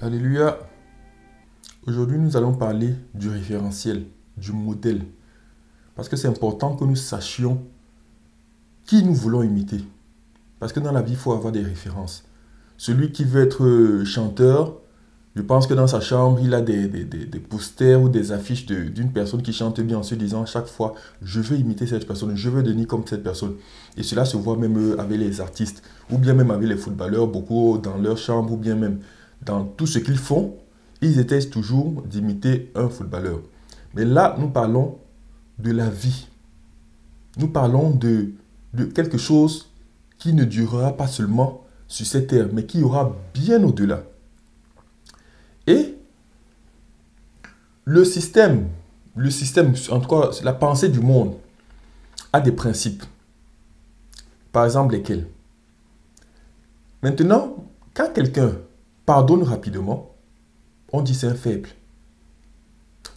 Alléluia. Aujourd'hui, nous allons parler du référentiel, du modèle. Parce que c'est important que nous sachions qui nous voulons imiter. Parce que dans la vie, il faut avoir des références. Celui qui veut être chanteur, je pense que dans sa chambre, il a des posters ou des affiches d'une personne qui chante bien en se disant chaque fois, je veux imiter cette personne, je veux devenir comme cette personne. Et cela se voit même avec les artistes, ou bien même avec les footballeurs, beaucoup dans leur chambre, ou bien même dans tout ce qu'ils font, ils essaient toujours d'imiter un footballeur. Mais là, nous parlons de la vie. Nous parlons de quelque chose qui ne durera pas seulement sur cette terre, mais qui ira bien au-delà. Et le système, en tout cas la pensée du monde, a des principes. Par exemple, lesquels? Maintenant, quand quelqu'un pardonne rapidement, on dit c'est un faible.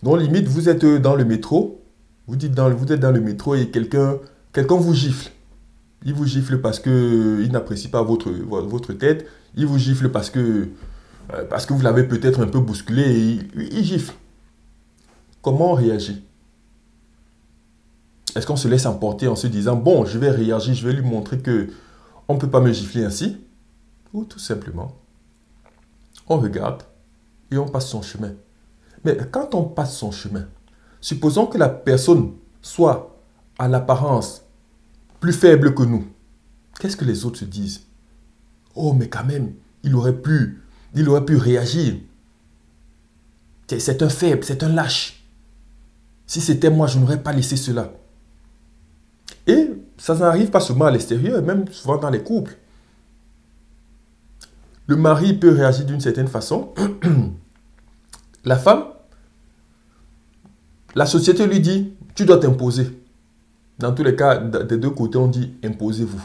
Donc limite, vous êtes dans le métro, vous êtes dans le métro et quelqu'un vous gifle. Il vous gifle parce qu'il n'apprécie pas votre tête. Il vous gifle parce que vous l'avez peut-être un peu bousculé et il gifle. Comment on réagit? Est-ce qu'on se laisse emporter en se disant, bon, je vais réagir, je vais lui montrer que on ne peut pas me gifler ainsi? Ou tout simplement, on regarde et on passe son chemin. Mais quand on passe son chemin, supposons que la personne soit à l'apparence plus faible que nous. Qu'est-ce que les autres se disent? Oh, mais quand même, il aurait pu réagir. C'est un faible, c'est un lâche. Si c'était moi, je n'aurais pas laissé cela. Et ça n'arrive pas seulement à l'extérieur, même souvent dans les couples. Le mari peut réagir d'une certaine façon. La femme, la société lui dit, tu dois t'imposer. Dans tous les cas, des deux côtés, on dit, imposez-vous.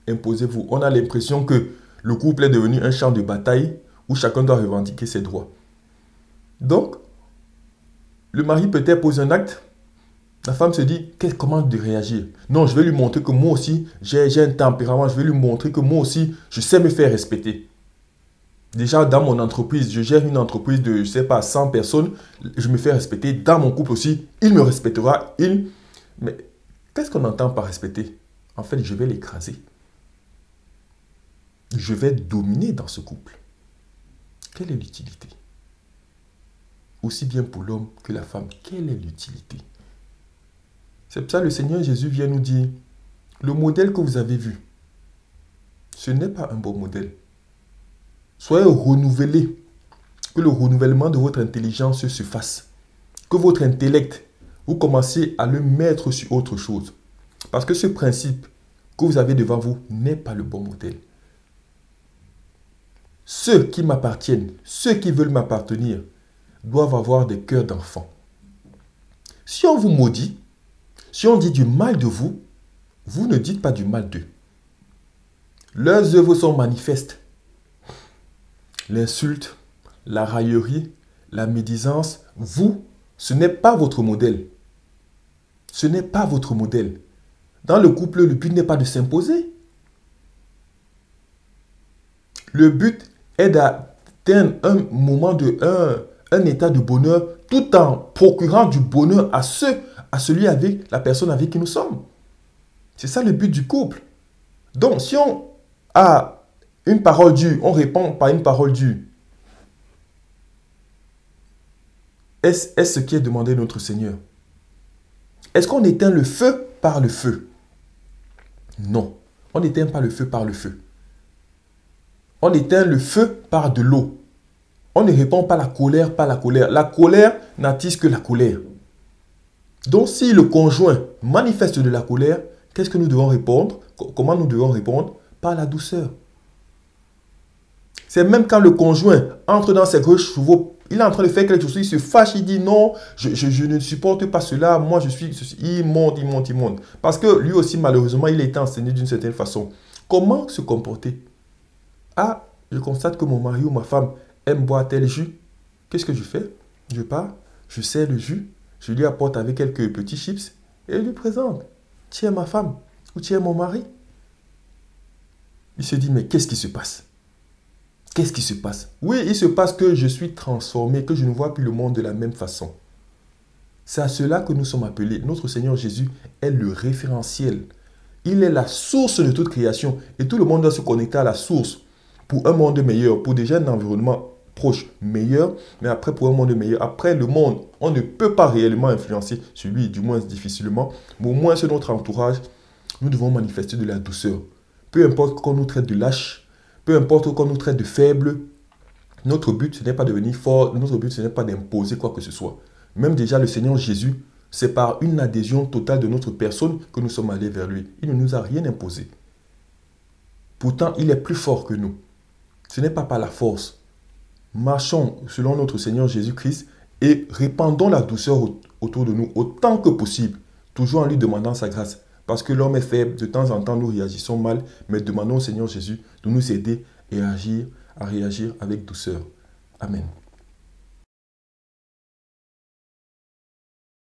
Imposez-vous. On a l'impression que le couple est devenu un champ de bataille où chacun doit revendiquer ses droits. Donc, le mari peut-être pose un acte. La femme se dit, comment de réagir? Non, je vais lui montrer que moi aussi, j'ai un tempérament. Je vais lui montrer que moi aussi, je sais me faire respecter. Déjà, dans mon entreprise, je gère une entreprise de, je ne sais pas, 100 personnes. Je me fais respecter. Dans mon couple aussi, il me respectera. Mais qu'est-ce qu'on entend par respecter? En fait, je vais l'écraser. Je vais dominer dans ce couple. Quelle est l'utilité? Aussi bien pour l'homme que la femme, quelle est l'utilité? C'est pour ça que le Seigneur Jésus vient nous dire, le modèle que vous avez vu, ce n'est pas un bon modèle. Soyez renouvelés, que le renouvellement de votre intelligence se fasse. Que votre intellect, vous commencez à le mettre sur autre chose. Parce que ce principe que vous avez devant vous n'est pas le bon modèle. Ceux qui m'appartiennent, ceux qui veulent m'appartenir, doivent avoir des cœurs d'enfants. Si on vous maudit, si on dit du mal de vous, vous ne dites pas du mal d'eux. Leurs œuvres sont manifestes. L'insulte, la raillerie, la médisance, vous, ce n'est pas votre modèle. Ce n'est pas votre modèle. Dans le couple, le but n'est pas de s'imposer. Le but est d'atteindre un moment un état de bonheur tout en procurant du bonheur à celui avec la personne avec qui nous sommes. C'est ça le but du couple. Donc, si on a une parole dure, on répond par une parole dure. Est-ce ce qui est demandé de notre Seigneur? Est-ce qu'on éteint le feu par le feu? Non. On n'éteint pas le feu par le feu. On éteint le feu par de l'eau. On ne répond pas la colère par la colère. La colère n'attise que la colère. Donc, si le conjoint manifeste de la colère, qu'est-ce que nous devons répondre? Comment nous devons répondre? Par la douceur. C'est même quand le conjoint entre dans ses gros chevaux, il est en train de faire quelque chose, il se fâche, il dit non, je ne supporte pas cela, moi je suis... Il monte. Parce que lui aussi, malheureusement, il a été enseigné d'une certaine façon. Comment se comporter? Ah, je constate que mon mari ou ma femme aime boire tel jus. Qu'est-ce que je fais? Je pars, je sers le jus, je lui apporte avec quelques petits chips et je lui présente. Tiens ma femme ou tiens mon mari. Il se dit, mais qu'est-ce qui se passe? qu'est-ce qui se passe? Oui, il se passe que je suis transformé, que je ne vois plus le monde de la même façon. C'est à cela que nous sommes appelés. Notre Seigneur Jésus est le référentiel. Il est la source de toute création. Et tout le monde doit se connecter à la source pour un monde meilleur, pour déjà un environnement proche meilleur, mais après pour un monde meilleur. Après le monde, on ne peut pas réellement influencer sur lui, du moins difficilement. Mais au moins sur notre entourage, nous devons manifester de la douceur. Peu importe qu'on nous traite de lâche, peu importe qu'on nous traite de faible, notre but ce n'est pas de devenir fort, notre but ce n'est pas d'imposer quoi que ce soit. Même déjà le Seigneur Jésus, c'est par une adhésion totale de notre personne que nous sommes allés vers lui. Il ne nous a rien imposé. Pourtant, il est plus fort que nous. Ce n'est pas par la force. Marchons selon notre Seigneur Jésus-Christ et répandons la douceur autour de nous autant que possible, toujours en lui demandant sa grâce. Parce que l'homme est faible, de temps en temps nous réagissons mal, mais demandons au Seigneur Jésus de nous aider et à réagir avec douceur. Amen.